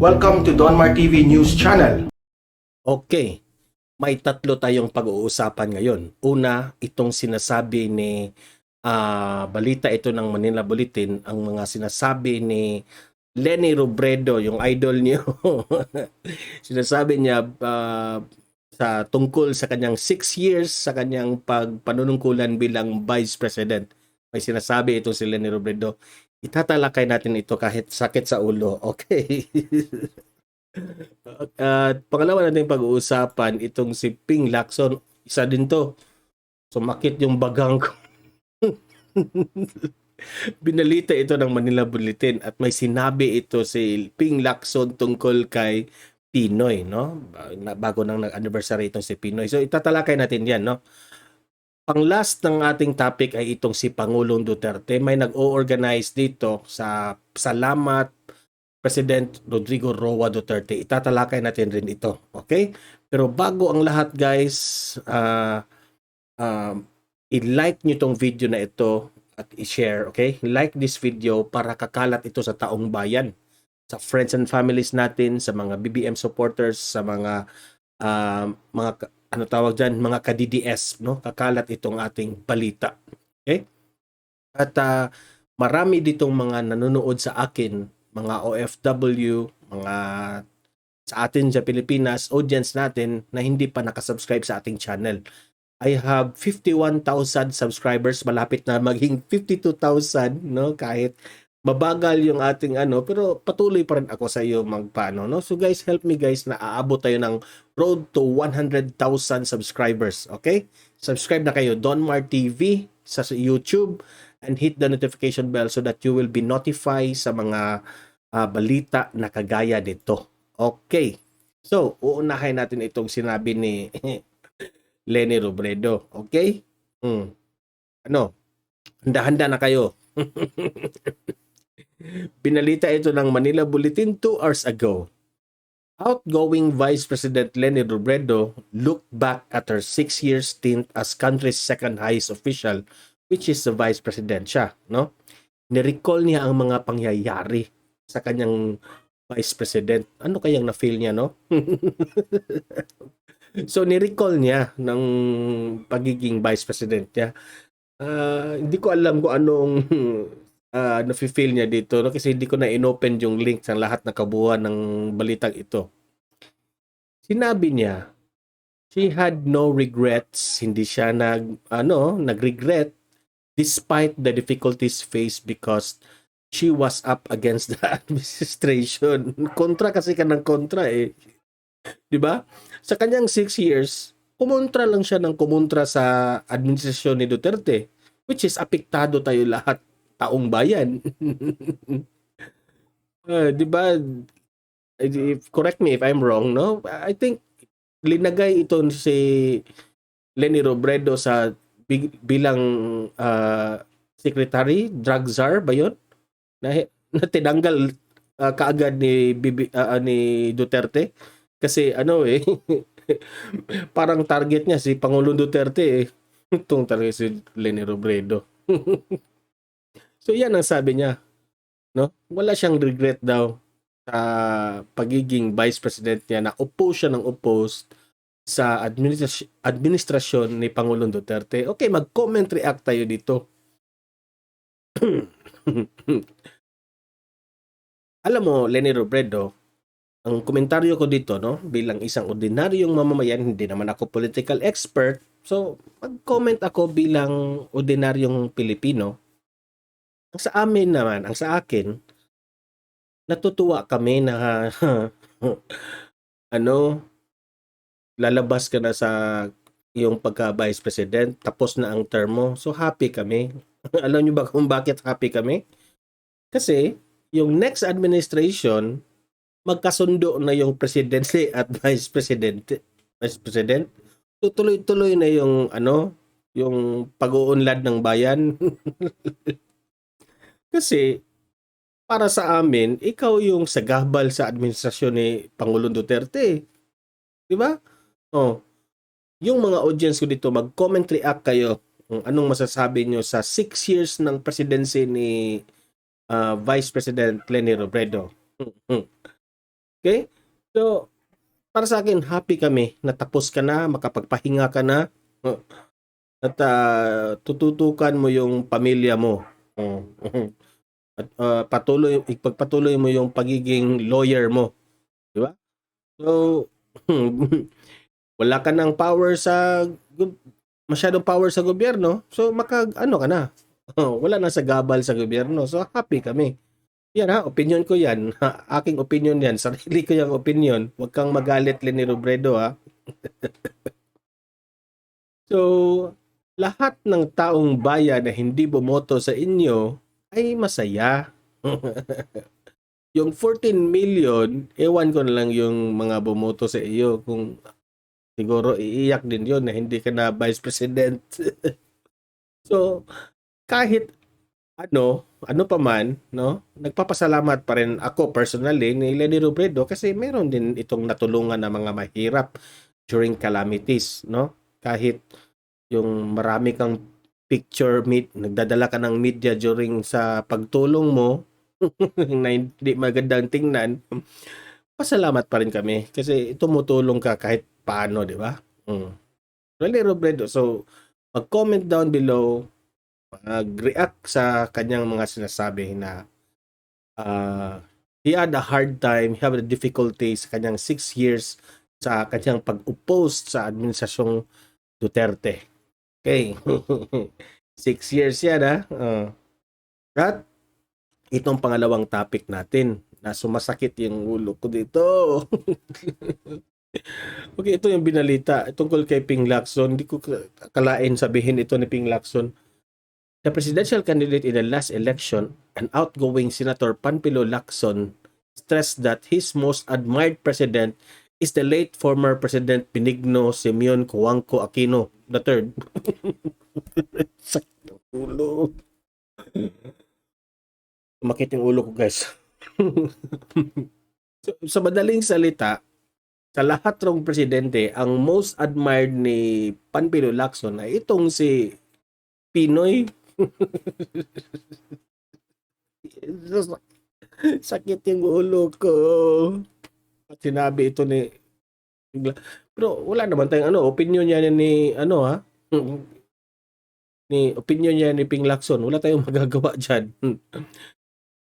Welcome to Donmar TV News Channel. Okay, may tatlo tayong pag-uusapan ngayon. Una, itong sinasabi ni balita ito ng Manila Bulletin, ang mga sinasabi ni Leni Robredo, yung idol niyo. Sinasabi niya sa tungkol sa kanyang 6 years sa kanyang pagpanunungkulan bilang Vice President. May sinasabi ito si Leni Robredo. Itatalakay natin ito kahit sakit sa ulo. Okay. At pangalawa natin pag-uusapan itong si Ping Lacson. Isa din to. Sumakit yung bagang ko. Binalita ito ng Manila Bulletin at may sinabi ito si Ping Lacson tungkol kay Pinoy, no? Bago nang nag-anniversary itong si Pinoy. So itatalakay natin 'yan, no? Pang-last ng ating topic ay itong si Pangulong Duterte. May nag-o-organize dito sa Salamat President Rodrigo Roa Duterte. Itatalakay natin rin ito. Okay? Pero bago ang lahat guys, i-like nyo itong video na ito at i-share. Okay? Like this video para kakalat ito sa taong bayan. Sa friends and families natin, sa mga BBM supporters, sa mga ano tawag dyan, mga ka-DDS, no? Kakalat itong ating balita. Okay? At marami ditong mga nanonood sa akin, mga OFW, mga sa atin sa Pilipinas, audience natin na hindi pa nakasubscribe sa ating channel. I have 51,000 subscribers, malapit na maging 52,000, no? Kahit mabagal yung ating pero patuloy pa rin ako sa iyo magpaano, no? So guys, help me guys na aabot tayo ng road to 100,000 subscribers, okay? Subscribe na kayo, Donmar TV sa YouTube and hit the notification bell so that you will be notified sa mga balita na kagaya nito. Okay. So, uunahin natin itong sinabi ni Leni Robredo, okay? Handa-handa na kayo. Binalita ito ng Manila Bulletin 2 hours ago. Outgoing Vice President Leni Robredo looked back at her 6-year stint as country's second highest official, which is the Vice President siya, no? Nirecall niya ang mga pangyayari sa kanyang Vice President. Ano kayang na-feel niya, no? So, nirecall niya ng pagiging Vice President niya. Hindi ko alam kung anong nafe-feel niya dito, no? Kasi hindi ko na inopen yung link sa lahat na kabuuan ng balitang ito. Sinabi niya, she had no regrets, hindi siya nag-regret despite the difficulties faced because she was up against the administration. Kontra kasi ka ng kontra eh. 'Di ba? Sa kanyang 6 years, kumontra lang siya ng kumontra sa administrasyon ni Duterte, which is apektado tayo lahat, taong bayan. 'Di ba? Correct me if I'm wrong, no? I think linagay ito si Leni Robredo sa bilang secretary, drug czar ba 'yon? Na tinanggal kaagad ni Duterte kasi parang target niya si Pangulong Duterte eh. Itong target si Leni Robredo. So yan ang sabi niya, no? Wala siyang regret daw sa pagiging vice president niya, na oppose siya ng oppose sa administrasyon ni Pangulong Duterte. Okay, mag-comment react tayo dito. Alam mo, Leni Robredo, ang komentaryo ko dito, no, bilang isang ordinaryong mamamayan, hindi naman ako political expert, so mag-comment ako bilang ordinaryong Pilipino. Ang sa amin naman, ang sa akin, natutuwa kami na lalabas ka na sa iyong pagka-vice president, tapos na ang term mo, so happy kami. Alam niyo ba kung bakit happy kami? Kasi yung next administration, magkasundo na yung presidency at vice president. Tutuloy-tuloy na yung yung pag-uunlad ng bayan. Kasi para sa amin, ikaw yung sagabal sa administrasyon ni Pangulong Duterte. 'Di ba? Yung mga audience ko dito, mag-comment react kayo kung anong masasabi nyo sa 6 years ng presidency ni Vice President Leni Robredo. Okay? So, para sa akin, happy kami na tapos ka na, makapagpahinga ka na, at tututukan mo yung pamilya mo. At ipagpatuloy mo yung pagiging lawyer mo. Di ba? So, wala ka ng power masyadong power sa gobyerno, so ano ka na. Wala na sa gabal sa gobyerno. So, happy kami. Yan ha, opinion ko yan. Aking opinion yan. Sarili ko yung opinion. Huwag kang magalit, Leni Robredo ha. So, lahat ng taong bayan na hindi bumoto sa inyo ay masaya. Yung 14 million, ewan ko na lang yung mga bumoto sa iyo kung siguro iiyak din yun na hindi ka na vice president. So, kahit ano pa man, no? Nagpapasalamat pa rin ako personally ni Leni Robredo kasi meron din itong natulungan na mga mahirap during calamities, no? Kahit yung marami kang nagdadala ka ng media during sa pagtulong mo na hindi magandang tingnan, pasalamat pa rin kami kasi tumutulong ka kahit paano, di ba? Leni Robredo, so mag-comment down below, mag-react sa kanyang mga sinasabi na he had a hard time, he had a difficulty sa kanyang 6 years sa kanyang pag-oppose sa administrasyong Duterte. Okay. 6 years yan ha. At itong pangalawang topic natin na sumasakit yung ulo ko dito. Okay, ito yung binalita tungkol kay Ping Lacson. Hindi ko akalain sabihin ito ni Ping Lacson. The presidential candidate in the last election, an outgoing Senator Panfilo Lacson, stressed that his most admired president is the late former President Benigno Simeon Cojuangco Aquino III. Sakit ng ulo. Umakit yung ulo ko, guys. So, sa madaling salita, sa lahat ng presidente, ang most admired ni Panfilo Lacson ay itong si Pinoy. Sakit yung ulo ko. At sinabi ito ni pero wala naman tayong opinion niya ni opinion niya ni Ping Lacson. Wala tayong magagawa diyan.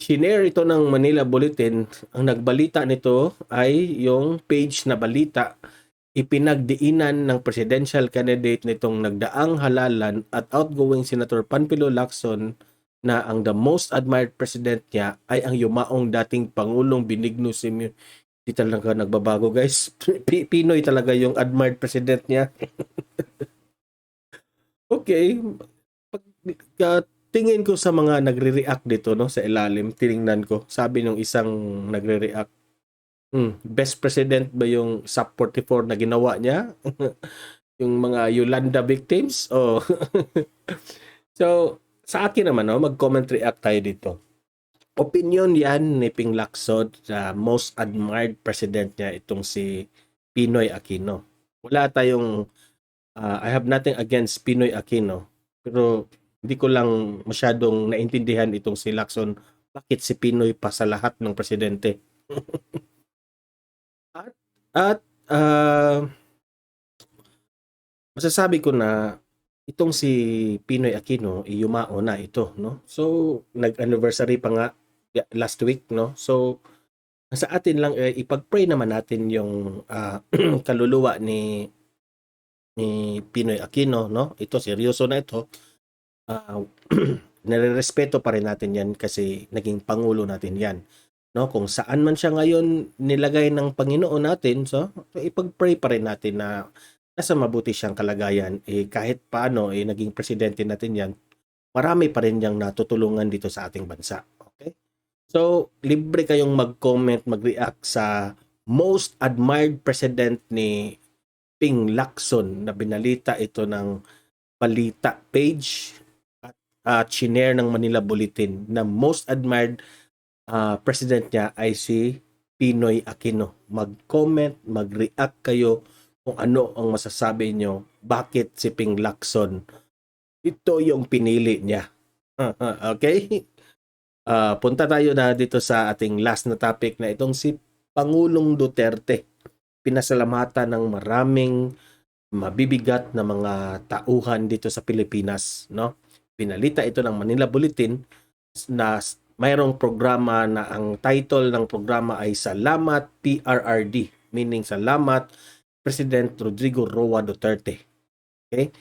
Shinare ito ng Manila Bulletin. Ang nagbalita nito ay yung page na balita. Ipinagdiinan ng presidential candidate nitong nagdaang halalan at outgoing Senator Panfilo Lacson na ang the most admired president niya ay ang yumaong dating Pangulong Benigno Simeon. Di talaga nagbabago, guys. Pinoy talaga yung admired president niya. Okay. Tingin ko sa mga nagre-react dito, no, sa ilalim, tiningnan ko. Sabi ng isang nagre-react, best president ba yung SAP 44 na ginawa niya? Yung mga Yolanda victims? Oh. So, sa akin naman, mag-comment react tayo dito. Opinion yan ni Ping Lacson sa most admired president niya, itong si Pinoy Aquino. Wala tayong, I have nothing against Pinoy Aquino, pero hindi ko lang masyadong naintindihan itong si Lacson. Bakit si Pinoy pa sa lahat ng presidente? At masasabi ko na itong si Pinoy Aquino yumao na ito, no? So nag-anniversary pa nga last week, no? So sa atin lang ipag-pray naman natin yung kaluluwa ni Pinoy Aquino, no? Ito seryoso na ito. Nare-respeto pa rin natin yan kasi naging pangulo natin yan, no? Kung saan man siya ngayon nilagay ng Panginoon natin, so ipag-pray pa rin natin na nasa mabuti siyang kalagayan. Kahit paano naging presidente natin yan, marami pa rin niyang natutulungan dito sa ating bansa. Okay? So libre kayong mag-comment, mag-react sa most admired president ni Ping Lacson na binalita ito ng balita page at shinare ng Manila Bulletin na most admired president niya ay si Pinoy Aquino. Mag-comment, mag-react kayo kung ano ang masasabi nyo. Bakit si Ping Lacson? Ito yung pinili niya. Okay? Punta tayo na dito sa ating last na topic na itong si Pangulong Duterte. Pinasalamatan ng maraming mabibigat na mga tauhan dito sa Pilipinas, no? Pinalita ito ng Manila Bulletin na mayroong programa na ang title ng programa ay Salamat PRRD, meaning Salamat President Rodrigo Roa Duterte. Okay?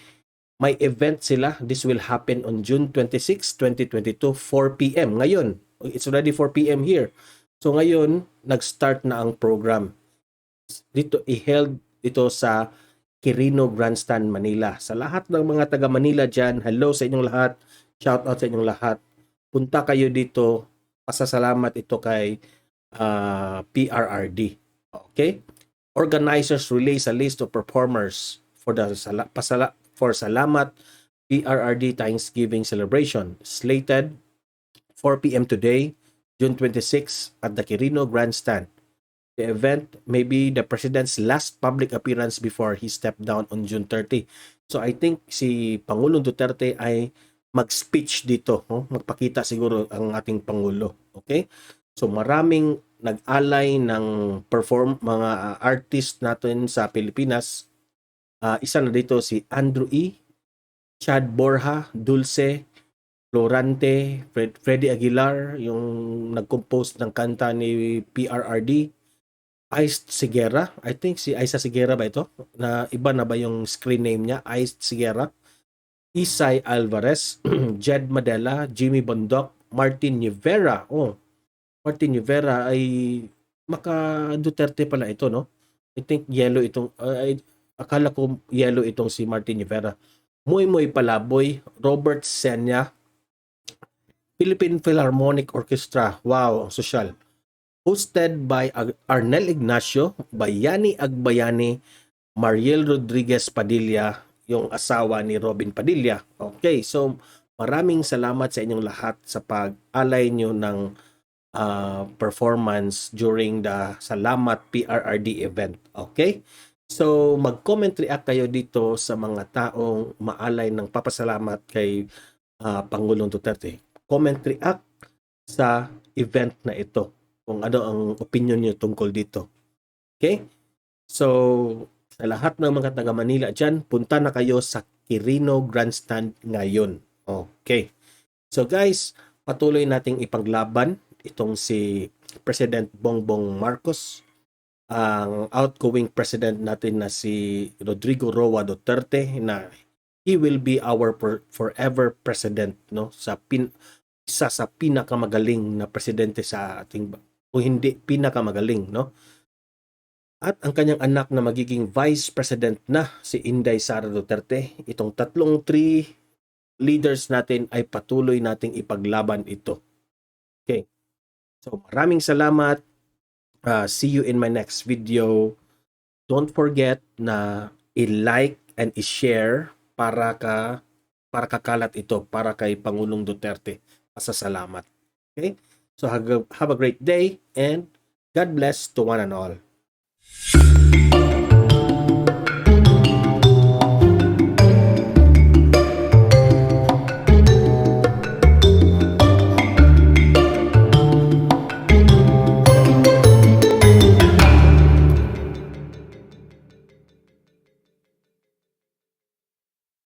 May event sila. This will happen on June 26, 2022, 4 p.m. Ngayon, it's already 4 p.m. here. So ngayon, nag-start na ang program. Dito, i-held ito sa Quirino Grandstand, Manila. Sa lahat ng mga taga Manila dyan, hello sa inyong lahat. Shout out sa inyong lahat. Punta kayo dito. Pasasalamat ito kay PRRD. Okay? Organizers release a list of performers for the Salamat PRRD Thanksgiving celebration. Slated 4 p.m. today, June 26 at the Quirino Grandstand. The event may be the President's last public appearance before he stepped down on June 30. So I think si Pangulong Duterte ay mag-speech dito. Magpakita siguro ang ating Pangulo. Okay? So maraming nag-alay ng mga artist natin sa Pilipinas. Isa na dito si Andrew E., Chad Borja, Dulce, Florante, Freddy Aguilar, yung nag-compose ng kanta ni PRRD, Iced Sigera, I think si Isa Sigera ba ito? Na iba na ba yung screen name niya? Iced Sigera, Isay Alvarez, Jed Madela, Jimmy Bondoc, Martin Rivera. Oh, Martin Rivera ay maka Duterte pala ito, no? I think yellow itong akala ko yellow itong si Martin Rivera. Moy Palaboy, Robert Senya, Philippine Philharmonic Orchestra. Wow, social. Hosted by Arnel Ignacio, Bayani Agbayani, Mariel Rodriguez Padilla, yung asawa ni Robin Padilla. Okay, so maraming salamat sa inyong lahat sa pag-alay nyo ng performance during the Salamat PRRD event. Okay? So mag-comment react kayo dito sa mga taong maalay ng papasalamat kay Pangulong Duterte. Comment react sa event na ito kung ano ang opinion niyo tungkol dito. Okay? So, sa lahat ng mga taga Manila dyan, punta na kayo sa Quirino Grandstand ngayon. Okay. So guys, patuloy nating ipaglaban itong si President Bongbong Marcos, ang outgoing president natin na si Rodrigo Roa Duterte, na he will be our forever president, no? Isa sa pinakamagaling na presidente sa ating, o hindi pinakamagaling, no? At ang kanyang anak na magiging vice president na si Inday Sara Duterte. Itong three leaders natin ay patuloy nating ipaglaban ito. Okay. So maraming salamat. See you in my next video. Don't forget na i-like and i-share para kakalat ito para kay Pangulong Duterte. Pasasalamat. Okay? So have a great day and God bless to one and all.